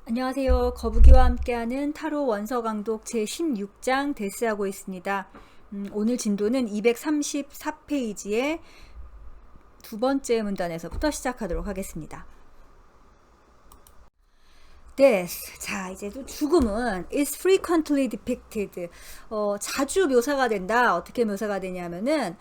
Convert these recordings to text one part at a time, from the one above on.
안녕하세요. 거북이와 함께하는 타로 원서 강독 제16장 데스하고 있습니다. 오늘 진도는 234페이지의 두 번째 문단에서부터 시작하도록 하겠습니다. Death. 자, 이제 또 죽음은 is frequently depicted. 자주 묘사가 된다. 어떻게 묘사가 되냐면은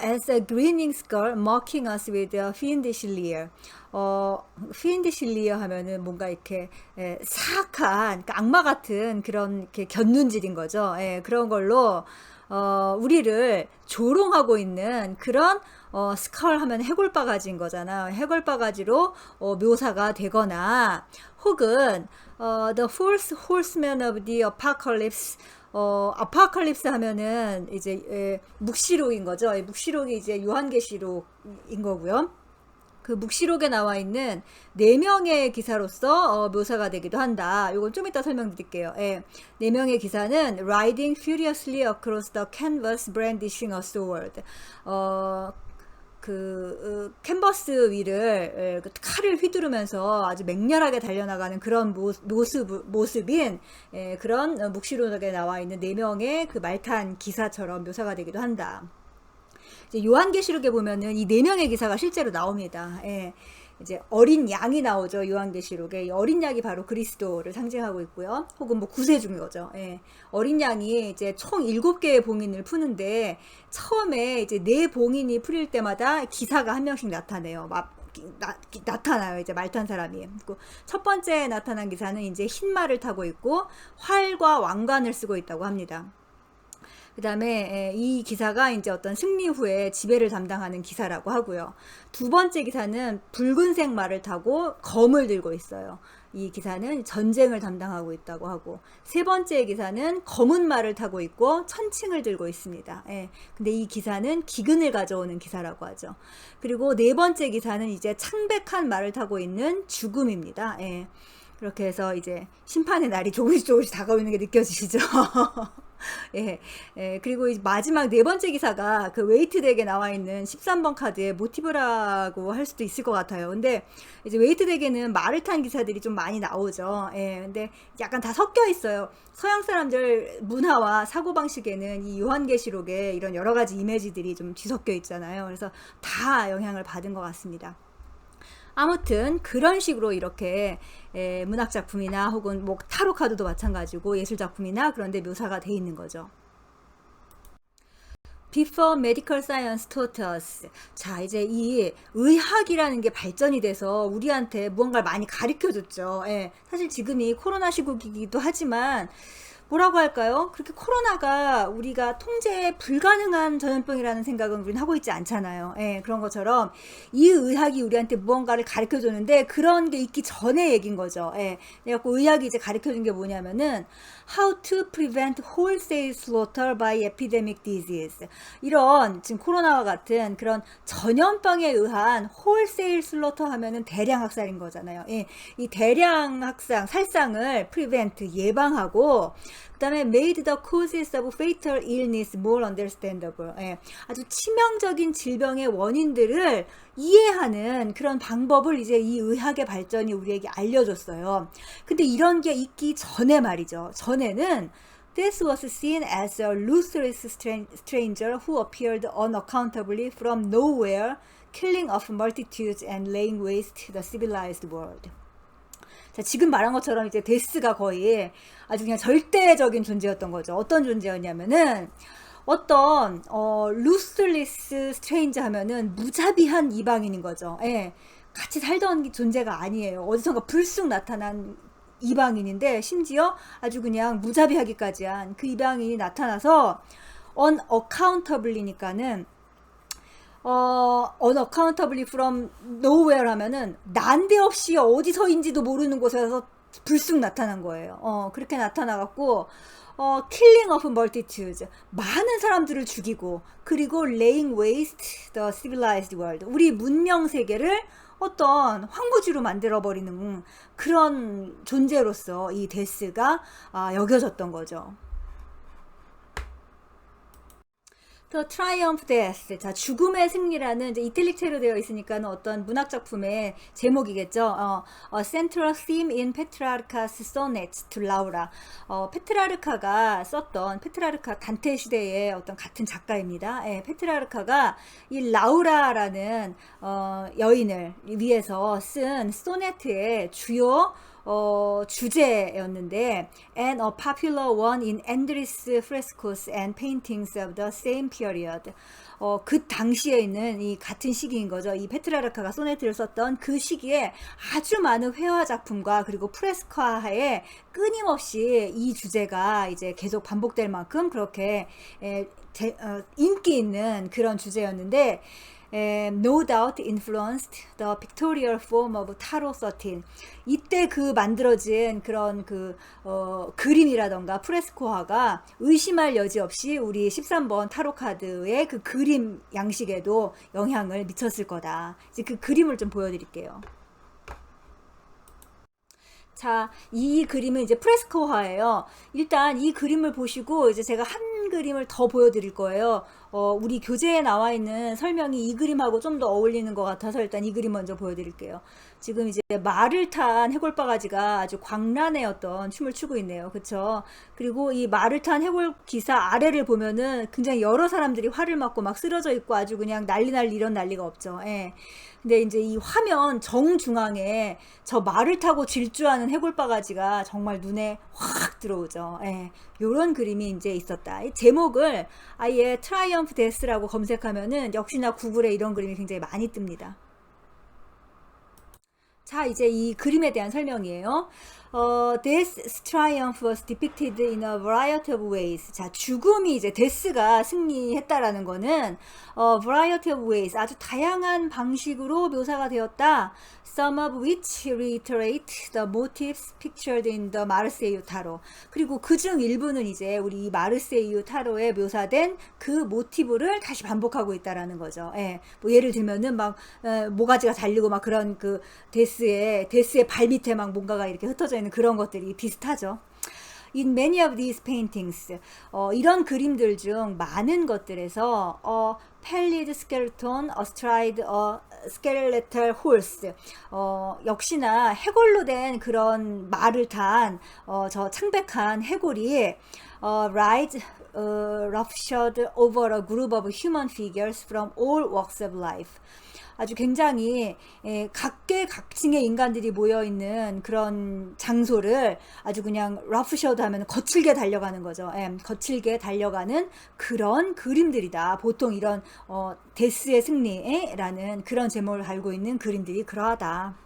as a grinning skull mocking us with a fiendish leer. fiendish leer 하면은 뭔가 이렇게 사악한, 그러니까 악마 같은 그런 이렇게 곁눈질인 거죠. 그런 걸로 우리를 조롱하고 있는 그런 스컬 하면 해골바가지인 거잖아. 해골바가지로 묘사가 되거나 혹은 The Fourth Horseman of the Apocalypse. 아포칼립스 하면은 이제 묵시록인 거죠. 묵시록이 이제 요한계시록인 거고요. 그 묵시록에 나와 있는 4명의 기사로서 묘사가 되기도 한다. 이건 좀 이따 설명드릴게요. 4명의 기사는 riding furiously across the canvas brandishing a sword. 캔버스 위를 그 칼을 휘두르면서 아주 맹렬하게 달려나가는 그런 모습인 그런 묵시록에 나와 있는 4명의 그 말탄 기사처럼 묘사가 되기도 한다. 이제 요한계시록에 보면은 이 4명의 기사가 실제로 나옵니다. 이제 어린 양이 나오죠. 요한계시록에 이 어린 양이 바로 그리스도를 상징하고 있고요. 혹은 뭐 구세주인 거죠. 어린 양이 이제 총 7개의 봉인을 푸는데 처음에 이제 4봉인이 풀릴 때마다 기사가 한 명씩 나타내요. 나타나요. 이제 말 탄 사람이. 첫 번째 나타난 기사는 이제 흰 말을 타고 있고 활과 왕관을 쓰고 있다고 합니다. 그 다음에 이 기사가 이제 어떤 승리 후에 지배를 담당하는 기사라고 하고요. 두 번째 기사는 붉은색 말을 타고 검을 들고 있어요. 이 기사는 전쟁을 담당하고 있다고 하고, 세 번째 기사는 검은 말을 타고 있고 천칭을 들고 있습니다. 근데 이 기사는 기근을 가져오는 기사라고 하죠. 그리고 네 번째 기사는 이제 창백한 말을 타고 있는 죽음입니다. 그렇게 해서 이제 심판의 날이 조금씩 다가오는 게 느껴지시죠? 그리고 마지막 4번째 기사가 그 웨이트 덱에 나와 있는 13번 카드의 모티브라고 할 수도 있을 것 같아요. 근데 이제 웨이트 덱에는 말을 탄 기사들이 좀 많이 나오죠. 근데 약간 다 섞여 있어요. 서양 사람들 문화와 사고방식에는 이 요한계시록에 이런 여러 가지 이미지들이 좀 뒤섞여 있잖아요. 그래서 다 영향을 받은 것 같습니다. 아무튼 그런 식으로 이렇게 문학작품이나 혹은 뭐 타로 카드도 마찬가지고 예술작품이나 그런 데 묘사가 돼 있는 거죠. Before medical science taught us. 자, 이제 이 의학이라는 게 발전이 돼서 우리한테 무언가를 많이 가르쳐 줬죠. 사실 지금이 코로나 시국이기도 하지만 뭐라고 할까요? 그렇게 코로나가 우리가 통제 불가능한 전염병이라는 생각은 우리는 하고 있지 않잖아요. 그런 것처럼 이 의학이 우리한테 무언가를 가르쳐 줬는데 그런 게 있기 전에 얘기인 거죠. 그래갖고 의학이 이제 가르쳐 준 게 뭐냐면은 How to prevent wholesale slaughter by epidemic disease. 이런 지금 코로나와 같은 그런 전염병에 의한 wholesale slaughter 하면은 대량 학살인 거잖아요. 이 대량 학살, 살상을 prevent, 예방하고 그 다음에 made the causes of fatal illness more understandable. 아주 치명적인 질병의 원인들을 이해하는 그런 방법을 이제 이 의학의 발전이 우리에게 알려줬어요. 근데 이런 게 있기 전에 말이죠. 전에는 This was seen as a ruthless stranger who appeared unaccountably from nowhere, killing off multitudes and laying waste the civilized world. 자, 지금 말한 것처럼 이제 데스가 거의 아주 그냥 절대적인 존재였던 거죠. 어떤 존재였냐면은 어떤 루스리스 스트레인저 하면은 무자비한 이방인인 거죠. 같이 살던 존재가 아니에요. 어디선가 불쑥 나타난 이방인인데 심지어 아주 그냥 무자비하기까지 한 그 이방인이 나타나서 unaccountably니까는 unaccountably from nowhere 하면은 난데없이 어디서인지도 모르는 곳에서 불쑥 나타난 거예요. 그렇게 나타나갖고 killing of multitudes, 많은 사람들을 죽이고, 그리고 laying waste the civilized world, 우리 문명 세계를 어떤 황무지로 만들어버리는 그런 존재로서 이 데스가 여겨졌던 거죠. The Triumph Death. 자, 죽음의 승리라는 이제 이탈릭체로 되어 있으니까는 어떤 문학 작품의 제목이겠죠. A central theme in Petrarca's sonnets to Laura. 페트라르카가 썼던 페트라르카 단테 시대의 어떤 같은 작가입니다. 예, 페트라르카가 이 라우라라는 여인을 위해서 쓴 소네트의 주요 주제였는데 and a popular one in endless frescoes and paintings of the same period. 그 당시에 있는 이 같은 시기인 거죠. 이 페트라르카가 소네트를 썼던 그 시기에 아주 많은 회화 작품과 그리고 프레스코화에 끊임없이 이 주제가 이제 계속 반복될 만큼 그렇게 인기 있는 그런 주제였는데 no doubt influenced the pictorial form of Tarot 13. 이때 그 만들어진 그런 그림이라던가 프레스코화가 의심할 여지 없이 우리 13번 타로 카드의 그 그림 양식에도 영향을 미쳤을 거다. 이제 그 그림을 좀 보여드릴게요. 자, 이 그림은 이제 프레스코화예요. 일단 이 그림을 보시고 이제 제가 한 그림을 더 보여드릴 거예요. 우리 교재에 나와 있는 설명이 이 그림하고 좀 더 어울리는 것 같아서 일단 이 그림 먼저 보여드릴게요. 지금 이제 말을 탄 해골바가지가 아주 광란의 어떤 춤을 추고 있네요. 그쵸? 그리고 이 말을 탄 해골 기사 아래를 보면은 굉장히 여러 사람들이 활을 맞고 막 쓰러져 있고 아주 그냥 난리 이런 난리가 없죠. 예. 근데 이제 이 화면 정중앙에 저 말을 타고 질주하는 해골바가지가 정말 눈에 확 들어오죠. 예. 요런 그림이 이제 있었다. 이 제목을 아예 트라이엄프 데스라고 검색하면은 역시나 구글에 이런 그림이 굉장히 많이 뜹니다. 자, 이제 이 그림에 대한 설명이에요. This triumph was depicted in a variety of ways. 자, 죽음이 이제 데스가 승리했다라는 거는 variety of ways, 아주 다양한 방식으로 묘사가 되었다. Some of which reiterate the motifs pictured in the 마르세유 타로. 그리고 그중 일부는 이제 우리 이 마르세유 타로에 묘사된 그 모티브를 다시 반복하고 있다라는 거죠. 예. 뭐 예를 들면은 막 모가지가 달리고 막 그런 그 데스의 발 밑에 막 뭔가가 이렇게 흩어져 있는 그런 것들이 비슷하죠. In many of these paintings, 이런 그림들 중 많은 것들에서 pallid skeleton astride a skeletal horse, 역시나 해골로 된 그런 말을 탄 저 창백한 해골이 ride roughshod over a group of human figures from all walks of life. 아주 굉장히 각계각층의 인간들이 모여있는 그런 장소를 아주 그냥 러프셔드 하면 거칠게 달려가는 거죠. 거칠게 달려가는 그런 그림들이다. 보통 이런 데스의 승리라는 그런 제목을 달고 있는 그림들이 그러하다.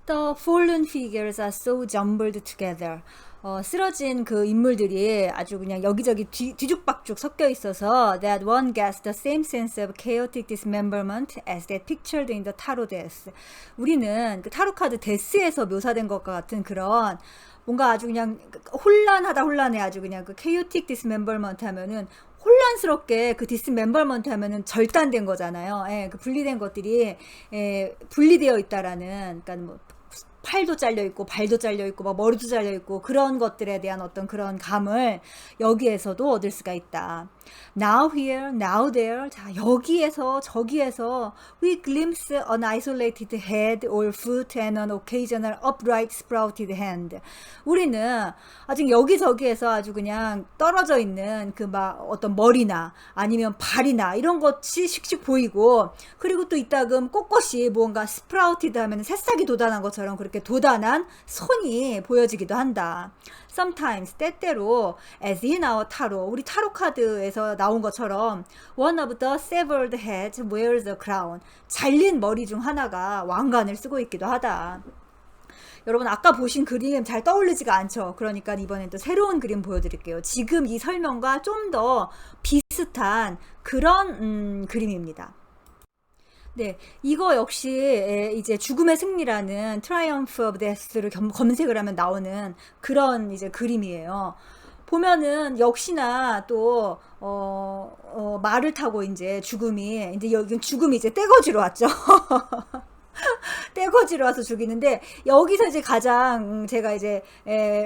The fallen figures are so jumbled together. 쓰러진 그 인물들이 아주 그냥 여기저기 뒤죽박죽 섞여 있어서 that one gets the same sense of chaotic dismemberment as that pictured in the tarot death. 우리는 그 타로 카드 데스에서 묘사된 것과 같은 그런 뭔가 아주 그냥 혼란해 아주 그냥 그 chaotic dismemberment 하면은 혼란스럽게 그 디스멤버먼트 하면은 절단된 거잖아요. 그 분리된 것들이 분리되어 있다라는, 그러니까 뭐 팔도 잘려 있고 발도 잘려 있고 막 머리도 잘려 있고 그런 것들에 대한 어떤 그런 감을 여기에서도 얻을 수가 있다. Now here, now there. 자, 여기에서 저기에서 we glimpse an isolated head or foot and an occasional upright sprouted hand. 우리는 아직 여기저기에서 아주 그냥 떨어져 있는 그 막 어떤 머리나 아니면 발이나 이런 것이 씩씩 보이고, 그리고 또 이따금 꼿꼿이 뭔가 sprouted 하면 새싹이 돋아난 것처럼 그렇게 돋아난 손이 보여지기도 한다. Sometimes, 때때로, as in our tarot, 우리 타로 카드에서 나온 것처럼 one of the severed heads wears a crown. 잘린 머리 중 하나가 왕관을 쓰고 있기도 하다. 여러분, 아까 보신 그림 잘 떠올리지가 않죠? 그러니까 이번엔 또 새로운 그림 보여드릴게요. 지금 이 설명과 좀 더 비슷한 그런 그림입니다. 네, 이거 역시 이제 죽음의 승리라는 Triumph of Death를 검색을 하면 나오는 그런 이제 그림이에요. 보면은 역시나 또 말을 타고 이제 죽음이 이제 여기 죽음이 이제 떼거지로 왔죠. 떼거지로 와서 죽이는데 여기서 이제 가장 제가 이제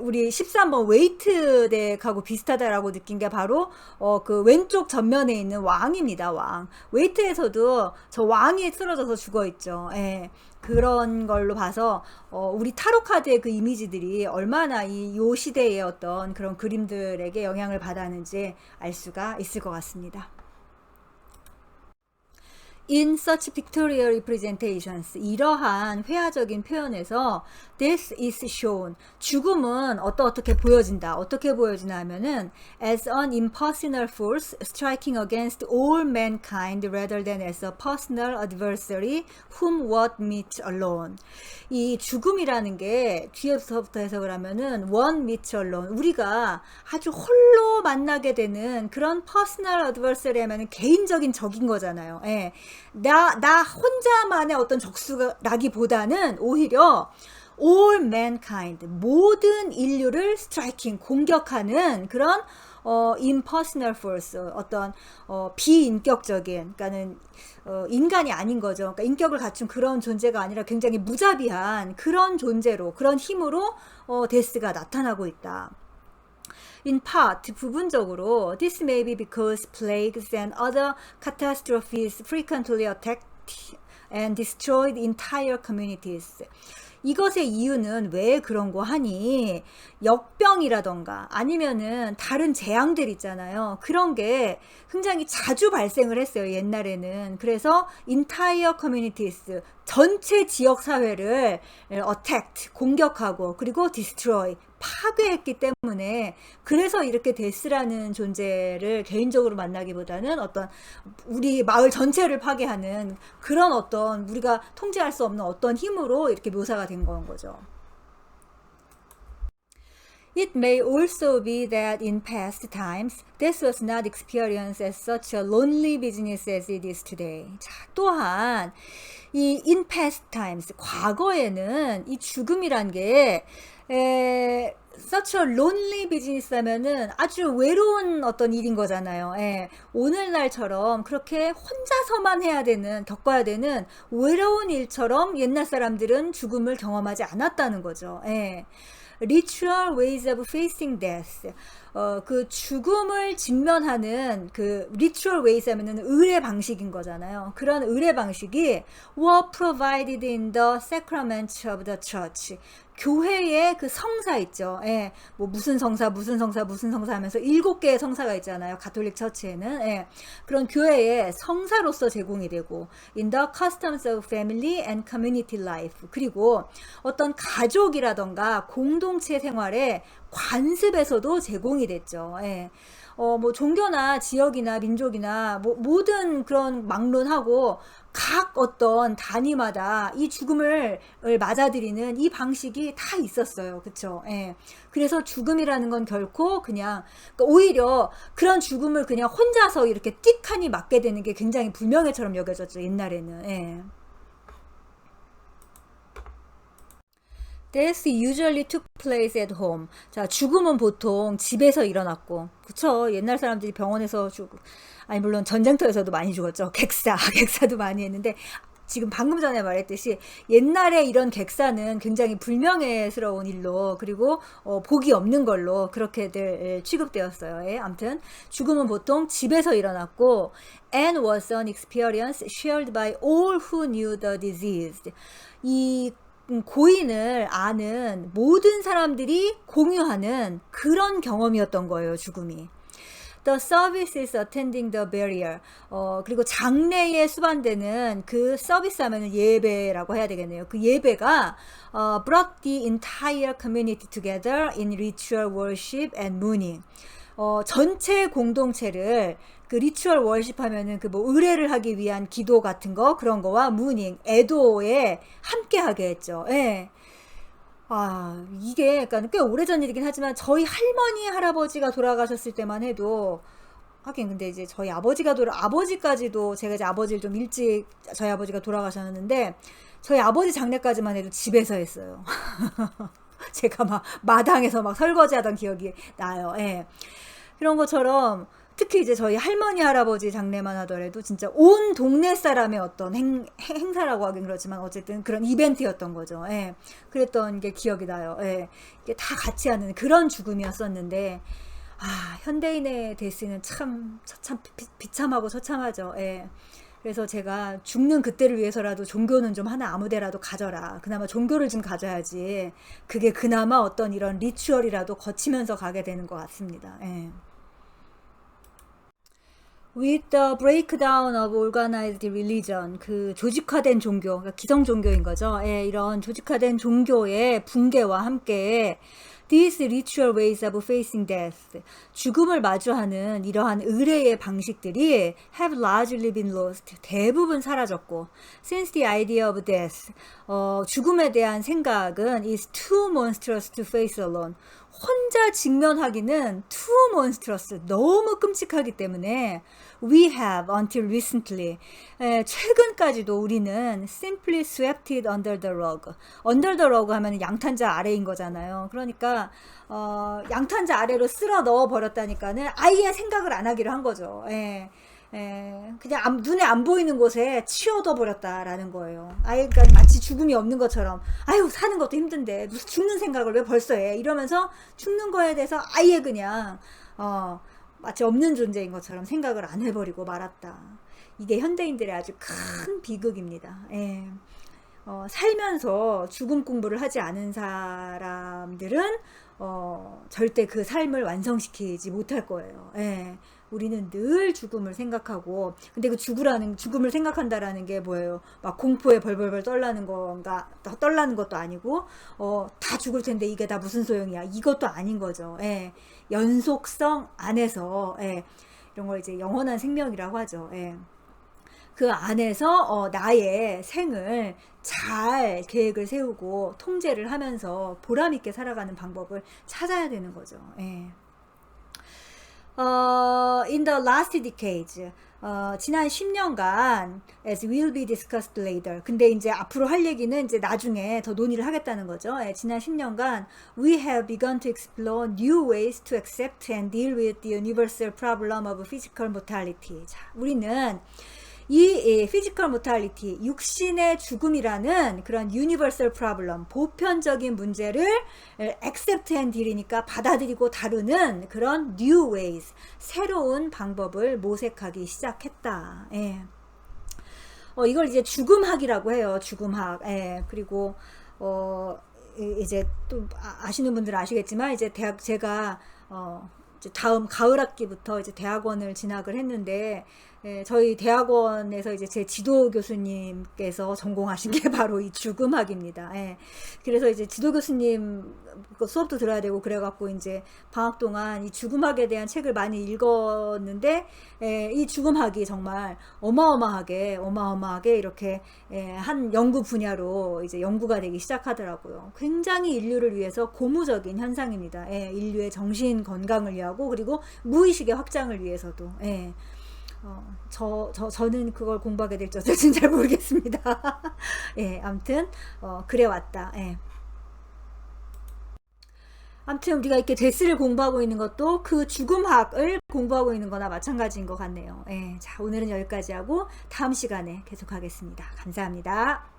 우리 13번 웨이트 덱하고 비슷하다라고 느낀 게 바로 그 왼쪽 전면에 있는 왕입니다. 왕. 웨이트에서도 저 왕이 쓰러져서 죽어 있죠. 예. 그런 걸로 봐서 우리 타로 카드의 그 이미지들이 얼마나 요 시대의 어떤 그런 그림들에게 영향을 받았는지 알 수가 있을 것 같습니다. In such pictorial representations, 이러한 회화적인 표현에서 death is shown, 죽음은 어떻게 보여진다. 어떻게 보여지나 하면은 as an impersonal force striking against all mankind rather than as a personal adversary whom one meets alone. 이 죽음이라는 게 뒤에서부터 해석을 하면은 one meets alone, 우리가 아주 홀로 만나게 되는 그런 personal adversary 하면은 개인적인 적인 거잖아요. 예. 나 혼자만의 어떤 적수라기보다는 오히려 all mankind, 모든 인류를 striking, 공격하는 그런 impersonal force, 어떤 비인격적인, 그러니까는 인간이 아닌 거죠. 그러니까 인격을 갖춘 그런 존재가 아니라 굉장히 무자비한 그런 존재로, 그런 힘으로 데스가 나타나고 있다. In part, 부분적으로, this may be because plagues and other catastrophes frequently attacked and destroyed entire communities. 이것의 이유는 왜 그런 거 하니, 역병이라던가 아니면은 다른 재앙들 있잖아요. 그런 게 굉장히 자주 발생을 했어요, 옛날에는. 그래서 entire communities, 전체 지역 사회를 attacked, 공격하고, 그리고 destroy, 파괴했기 때문에, 그래서 이렇게 데스라는 존재를 개인적으로 만나기보다는 어떤 우리 마을 전체를 파괴하는 그런 어떤 우리가 통제할 수 없는 어떤 힘으로 이렇게 묘사가 된 건 거죠. It may also be that in past times, this was not experienced as such a lonely business as it is today. 자, 또한 이 in past times, 과거에는 이 죽음이란 게 such a lonely business 하면은 아주 외로운 어떤 일인 거잖아요. 예. 오늘날처럼 그렇게 혼자서만 해야 되는, 겪어야 되는 외로운 일처럼 옛날 사람들은 죽음을 경험하지 않았다는 거죠. 예. Ritual ways of facing death. 그 죽음을 직면하는 그 ritual ways 하면은 의례 방식인 거잖아요. 그런 의례 방식이 were provided in the sacraments of the church. 교회의 그 성사 있죠. 예. 뭐 무슨 성사, 무슨 성사, 무슨 성사 하면서 7개의 성사가 있잖아요. 가톨릭 처치에는. 예. 그런 교회의 성사로서 제공이 되고 in the customs of family and community life. 그리고 어떤 가족이라던가 공동체 생활의 관습에서도 제공이 됐죠. 예. 뭐 종교나 지역이나 민족이나 뭐 모든 그런 막론하고 각 어떤 단위마다 이 죽음을 맞아들이는 이 방식이 다 있었어요. 그쵸? 예. 그래서 죽음이라는 건 결코 그냥, 그러니까 오히려 그런 죽음을 그냥 혼자서 이렇게 띡하니 맞게 되는 게 굉장히 불명예처럼 여겨졌죠. 옛날에는. 예. Death usually took place at home. 자, 죽음은 보통 집에서 일어났고, 그쵸? 옛날 사람들이 병원에서 아니, 물론 전쟁터에서도 많이 죽었죠. 객사도 많이 했는데, 지금 방금 전에 말했듯이 옛날에 이런 객사는 굉장히 불명예스러운 일로, 그리고 복이 없는 걸로 그렇게들 취급되었어요. 예, 아무튼 죽음은 보통 집에서 일어났고, and was an experience shared by all who knew the disease. 이 고인을 아는 모든 사람들이 공유하는 그런 경험이었던 거예요, 죽음이. The services attending the burial. 그리고 장례에 수반되는 그 서비스 하면은 예배라고 해야 되겠네요. 그 예배가 brought the entire community together in ritual worship and mourning. 전체 공동체를 그 리추얼 월십 하면은 그 뭐 의례를 하기 위한 기도 같은 거, 그런 거와 무닝, 애도에 함께 하게 했죠. 예. 아, 이게 그러니까 꽤 오래전 일이긴 하지만 저희 할머니, 할아버지가 돌아가셨을 때만 해도, 하긴 근데 이제 저희 아버지까지도, 제가 이제 아버지를 좀 일찍, 저희 아버지가 돌아가셨는데 저희 아버지 장례까지만 해도 집에서 했어요. 제가 막 마당에서 막 설거지하던 기억이 나요. 예. 이런 것처럼 특히 이제 저희 할머니 할아버지 장례만 하더라도 진짜 온 동네 사람의 어떤 행사라고 하긴 그렇지만 어쨌든 그런 이벤트였던 거죠. 예. 그랬던 게 기억이 나요. 예. 이게 다 같이 하는 그런 죽음이었었는데 현대인의 데스는 참 비참하고 처참하죠. 예. 그래서 제가 죽는 그때를 위해서라도 종교는 좀 하나 아무데라도 가져라. 그나마 종교를 좀 가져야지. 그게 그나마 어떤 이런 리추얼이라도 거치면서 가게 되는 것 같습니다. 예. With the breakdown of organized religion, 그 조직화된 종교, 그러니까 기성 종교인 거죠. 예, 이런 조직화된 종교의 붕괴와 함께 these ritual ways of facing death, 죽음을 마주하는 이러한 의례의 방식들이 have largely been lost, 대부분 사라졌고 since the idea of death, 죽음에 대한 생각은 is too monstrous to face alone, 혼자 직면하기는 too monstrous, 너무 끔찍하기 때문에 we have until recently, 최근까지도 우리는 simply swept it under the rug. under the rug 하면 양탄자 아래인 거잖아요. 그러니까 양탄자 아래로 쓸어 넣어 버렸다니까는 아예 생각을 안 하기로 한 거죠. 그냥 눈에 안 보이는 곳에 치워둬 버렸다라는 거예요. 아예 그러니까 마치 죽음이 없는 것처럼, 아유 사는 것도 힘든데 무슨 죽는 생각을 왜 벌써 해, 이러면서 죽는 거에 대해서 아예 그냥 마치 없는 존재인 것처럼 생각을 안 해버리고 말았다. 이게 현대인들의 아주 큰 비극입니다. 살면서 죽음 공부를 하지 않은 사람들은 절대 그 삶을 완성시키지 못할 거예요. 우리는 늘 죽음을 생각하고, 근데 그 죽음을 생각한다라는 게 뭐예요? 막 공포에 벌벌벌 떨라는 건가, 떨라는 것도 아니고, 다 죽을 텐데 이게 다 무슨 소용이야, 이것도 아닌 거죠. 연속성 안에서, 이런 걸 이제 영원한 생명이라고 하죠. 그 안에서 나의 생을 잘 계획을 세우고 통제를 하면서 보람있게 살아가는 방법을 찾아야 되는 거죠. In the last decades, 지난 10년간, as will be discussed later. 근데 이제 앞으로 할 얘기는 이제 나중에 더 논의를 하겠다는 거죠. 지난 10년간, we have begun to explore new ways to accept and deal with the universal problem of physical mortality. 자, 우리는 이 physical mortality, 육신의 죽음이라는 그런 universal problem, 보편적인 문제를 accept and deal이니까 받아들이고 다루는 그런 new ways, 새로운 방법을 모색하기 시작했다. 이걸 이제 죽음학이라고 해요. 죽음학. 그리고 이제 또 아시는 분들은 아시겠지만, 이제 제가 이제 다음 가을 학기부터 이제 대학원을 진학을 했는데, 저희 대학원에서 이제 제 지도 교수님께서 전공하신 게 바로 이 죽음학입니다. 그래서 이제 지도 교수님 수업도 들어야 되고 그래갖고 이제 방학 동안 이 죽음학에 대한 책을 많이 읽었는데, 이 죽음학이 정말 어마어마하게 이렇게 한 연구 분야로 이제 연구가 되기 시작하더라고요. 굉장히 인류를 위해서 고무적인 현상입니다. 인류의 정신 건강을 위하고, 그리고 무의식의 확장을 위해서도. 저는 그걸 공부하게 될지 어쩔지는 잘 모르겠습니다. 아무튼 그래 왔다. 아무튼 우리가 이렇게 데스를 공부하고 있는 것도 그 죽음학을 공부하고 있는 거나 마찬가지인 것 같네요. 자, 오늘은 여기까지 하고 다음 시간에 계속하겠습니다. 감사합니다.